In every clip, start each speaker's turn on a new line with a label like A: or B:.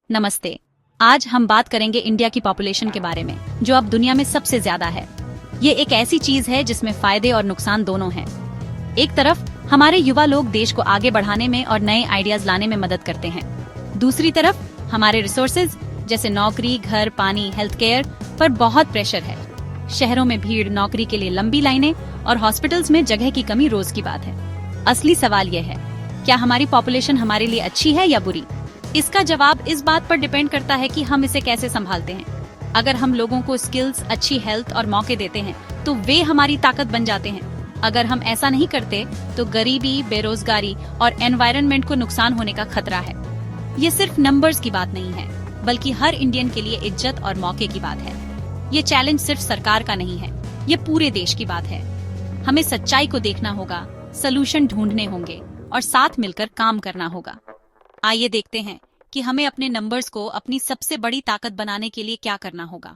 A: नमस्ते। आज हम बात करेंगे इंडिया की पॉपुलेशन के बारे में, जो अब दुनिया में सबसे ज्यादा है। ये एक ऐसी चीज है जिसमें फायदे और नुकसान दोनों हैं। एक तरफ हमारे युवा लोग देश को आगे बढ़ाने में और नए आइडियाज लाने में मदद करते हैं। दूसरी तरफ हमारे रिसोर्सेज जैसे नौकरी, घर, पानी, हेल्थ केयर पर बहुत प्रेशर है। शहरों में भीड़, नौकरी के लिए लंबी लाइनें और हॉस्पिटल्स में जगह की कमी रोज की बात है। असली सवाल यह है, क्या हमारी पॉपुलेशन हमारे लिए अच्छी है या बुरी? इसका जवाब इस बात पर डिपेंड करता है कि हम इसे कैसे संभालते हैं। अगर हम लोगों को स्किल्स, अच्छी हेल्थ और मौके देते हैं तो वे हमारी ताकत बन जाते हैं। अगर हम ऐसा नहीं करते तो गरीबी, बेरोजगारी और एनवायरनमेंट को नुकसान होने का खतरा है। ये सिर्फ नंबर्स की बात नहीं है, बल्कि हर इंडियन के लिए इज्जत और मौके की बात है। ये चैलेंज सिर्फ सरकार का नहीं है, ये पूरे देश की बात है। हमें सच्चाई को देखना होगा, सलूशन ढूंढने होंगे और साथ मिलकर काम करना होगा। आइए देखते हैं कि हमें अपने नंबर्स को अपनी सबसे बड़ी ताकत बनाने के लिए क्या करना होगा।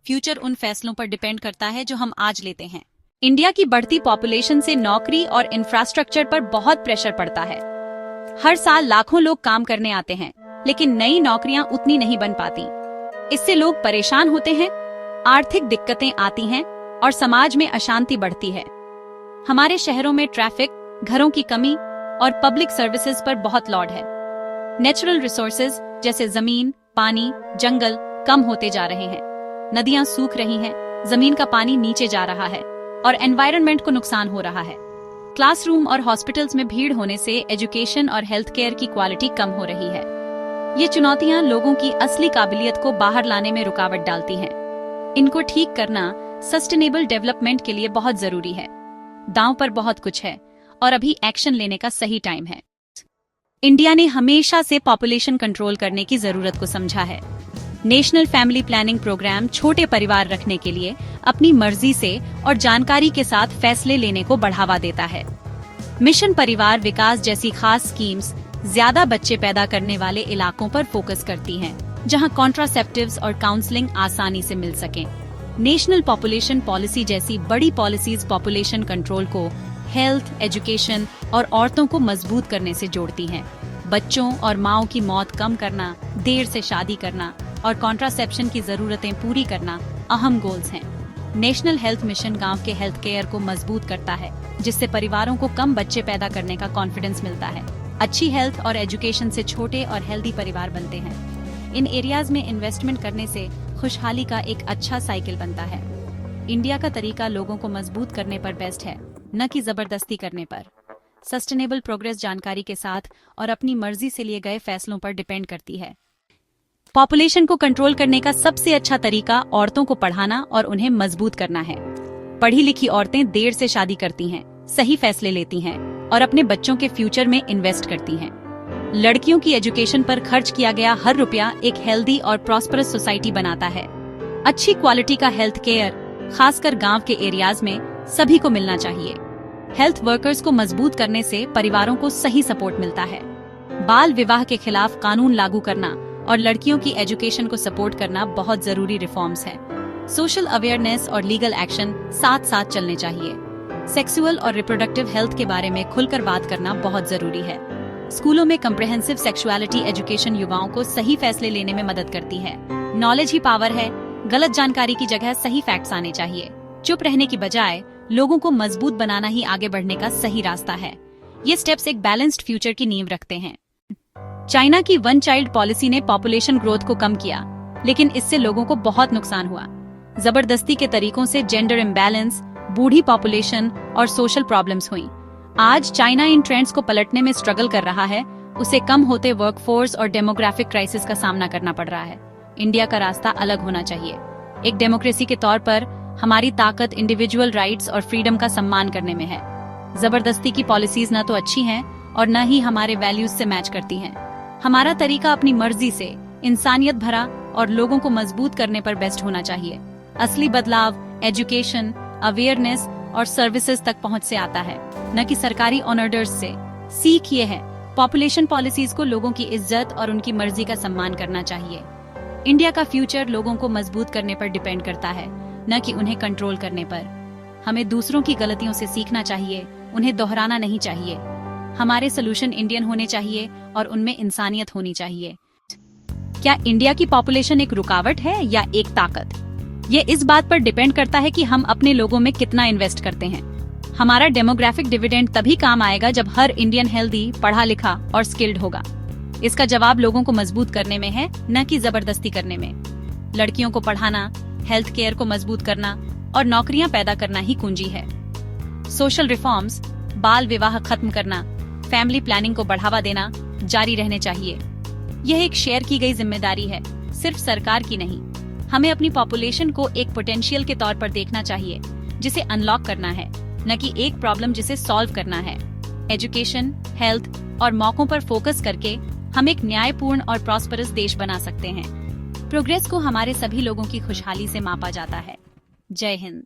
A: फ्यूचर उन फैसलों पर डिपेंड करता है जो हम आज लेते हैं। इंडिया की बढ़ती पॉपुलेशन से नौकरी और इंफ्रास्ट्रक्चर पर बहुत प्रेशर पड़ता है। हर साल लाखों लोग काम करने आते हैं, लेकिन नई नौकरियां उतनी नहीं बन पाती। इससे लोग परेशान होते हैं, आर्थिक दिक्कतें आती हैं और समाज में अशांति बढ़ती है। हमारे शहरों में ट्रैफिक, घरों की कमी और पब्लिक सर्विसेज पर बहुत लोड है। नेचुरल रिसोर्सेज जैसे जमीन, पानी, जंगल कम होते जा रहे हैं। नदियां सूख रही हैं, जमीन का पानी नीचे जा रहा है और एनवायरनमेंट को नुकसान हो रहा है। क्लासरूम और हॉस्पिटल्स में भीड़ होने से एजुकेशन और हेल्थ केयर की क्वालिटी कम हो रही है। ये चुनौतियां लोगों की असली काबिलियत को बाहर लाने में रुकावट डालती हैं। इनको ठीक करना सस्टेनेबल डेवलपमेंट के लिए बहुत जरूरी है। दांव पर बहुत कुछ है और अभी एक्शन लेने का सही टाइम है। इंडिया ने हमेशा से पॉपुलेशन कंट्रोल करने की जरूरत को समझा है। नेशनल फैमिली प्लानिंग प्रोग्राम छोटे परिवार रखने के लिए अपनी मर्जी से और जानकारी के साथ फैसले लेने को बढ़ावा देता है। मिशन परिवार विकास जैसी खास स्कीम्स ज्यादा बच्चे पैदा करने वाले इलाकों पर फोकस करती हैं, जहां कॉन्ट्रासेप्टिव्स और काउंसलिंग आसानी से मिल सकें। नेशनल पॉपुलेशन पॉलिसी जैसी बड़ी पॉलिसीज पॉपुलेशन कंट्रोल को हेल्थ, एजुकेशन और औरतों को मजबूत करने से जोड़ती हैं। बच्चों और माओं की मौत कम करना, देर से शादी करना और कॉन्ट्रासेप्शन की जरूरतें पूरी करना अहम गोल्स हैं। नेशनल हेल्थ मिशन गांव के हेल्थ केयर को मजबूत करता है, जिससे परिवारों को कम बच्चे पैदा करने का कॉन्फिडेंस मिलता है। अच्छी हेल्थ और एजुकेशन से छोटे और हेल्दी परिवार बनते हैं। इन एरियाज में इन्वेस्टमेंट करने से खुशहाली का एक अच्छा साइकिल बनता है। इंडिया का तरीका लोगों को मजबूत करने पर बेस्ट है, न कि जबरदस्ती करने पर। सस्टेनेबल प्रोग्रेस जानकारी के साथ और अपनी मर्जी से लिए गए फैसलों पर डिपेंड करती है। पॉपुलेशन को कंट्रोल करने का सबसे अच्छा तरीका औरतों को पढ़ाना और उन्हें मजबूत करना है। पढ़ी लिखी औरतें देर से शादी करती हैं, सही फैसले लेती हैं और अपने बच्चों के फ्यूचर में इन्वेस्ट करती हैं। लड़कियों की एजुकेशन पर खर्च किया गया हर रुपया एक हेल्दी और प्रॉस्परस सोसाइटी बनाता है। अच्छी क्वालिटी का हेल्थ केयर, खासकर गांव के एरियाज में, सभी को मिलना चाहिए। हेल्थ वर्कर्स को मजबूत करने से परिवारों को सही सपोर्ट मिलता है। बाल विवाह के खिलाफ कानून लागू करना और लड़कियों की एजुकेशन को सपोर्ट करना बहुत जरूरी रिफॉर्म्स हैं। सोशल अवेयरनेस और लीगल एक्शन साथ साथ चलने चाहिए। सेक्सुअल और रिप्रोडक्टिव हेल्थ के बारे में खुलकर बात करना बहुत जरूरी है। स्कूलों में कम्प्रिहेंसिव सेक्सुअलिटी एजुकेशन युवाओं को सही फैसले लेने में मदद करती है। नॉलेज ही पावर है, गलत जानकारी की जगह सही फैक्ट्स आने चाहिए। चुप रहने की बजाय लोगों को मजबूत बनाना ही आगे बढ़ने का सही रास्ता है। ये स्टेप्स एक बैलेंस्ड फ्यूचर की नींव रखते हैं। चाइना की वन चाइल्ड पॉलिसी ने पॉपुलेशन ग्रोथ को कम किया, लेकिन इससे लोगों को बहुत नुकसान हुआ। जबरदस्ती के तरीकों से जेंडर इम्बैलेंस, बूढ़ी पॉपुलेशन और सोशल प्रॉब्लम्स हुई। आज चाइना इन ट्रेंड्स को पलटने में स्ट्रगल कर रहा है। उसे कम होते वर्कफोर्स और डेमोग्राफिक क्राइसिस का सामना करना पड़ रहा है। इंडिया का रास्ता अलग होना चाहिए। एक डेमोक्रेसी के तौर पर हमारी ताकत इंडिविजुअल राइट्स और फ्रीडम का सम्मान करने में है। जबरदस्ती की पॉलिसीज न तो अच्छी हैं और न ही हमारे वैल्यूज से मैच करती हैं। हमारा तरीका अपनी मर्जी से, इंसानियत भरा और लोगों को मजबूत करने पर बेस्ट होना चाहिए। असली बदलाव एजुकेशन, अवेयरनेस और सर्विसेज तक पहुंच से आता है, न कि सरकारी ऑर्डर्स से। सीख ये है, पॉपुलेशन पॉलिसीज को लोगों की इज्जत और उनकी मर्जी का सम्मान करना चाहिए। इंडिया का फ्यूचर लोगों को मजबूत करने पर डिपेंड करता है, न कि उन्हें कंट्रोल करने पर। हमें दूसरों की गलतियों से सीखना चाहिए, उन्हें दोहराना नहीं चाहिए। हमारे सलूशन इंडियन होने चाहिए और उनमें इंसानियत होनी चाहिए। क्या इंडिया की पॉपुलेशन एक रुकावट है या एक ताकत? ये इस बात पर डिपेंड करता है कि हम अपने लोगों में कितना इन्वेस्ट करते हैं। हमारा डेमोग्राफिक डिविडेंड तभी काम आएगा जब हर इंडियन हेल्दी, पढ़ा लिखा और स्किल्ड होगा। इसका जवाब लोगों को मजबूत करने में है, न कि जबरदस्ती करने में। लड़कियों को पढ़ाना, हेल्थ केयर को मजबूत करना और नौकरियां पैदा करना ही कुंजी है। सोशल रिफॉर्म्स, बाल विवाह खत्म करना, फैमिली प्लानिंग को बढ़ावा देना जारी रहने चाहिए। यह एक शेयर की गई जिम्मेदारी है, सिर्फ सरकार की नहीं। हमें अपनी पॉपुलेशन को एक पोटेंशियल के तौर पर देखना चाहिए जिसे अनलॉक करना है, न कि एक प्रॉब्लम जिसे सॉल्व करना है। एजुकेशन, हेल्थ और मौकों पर फोकस करके हम एक न्यायपूर्ण और प्रॉस्परस देश बना सकते हैं। प्रोग्रेस को हमारे सभी लोगों की खुशहाली से मापा जाता है। जय हिंद।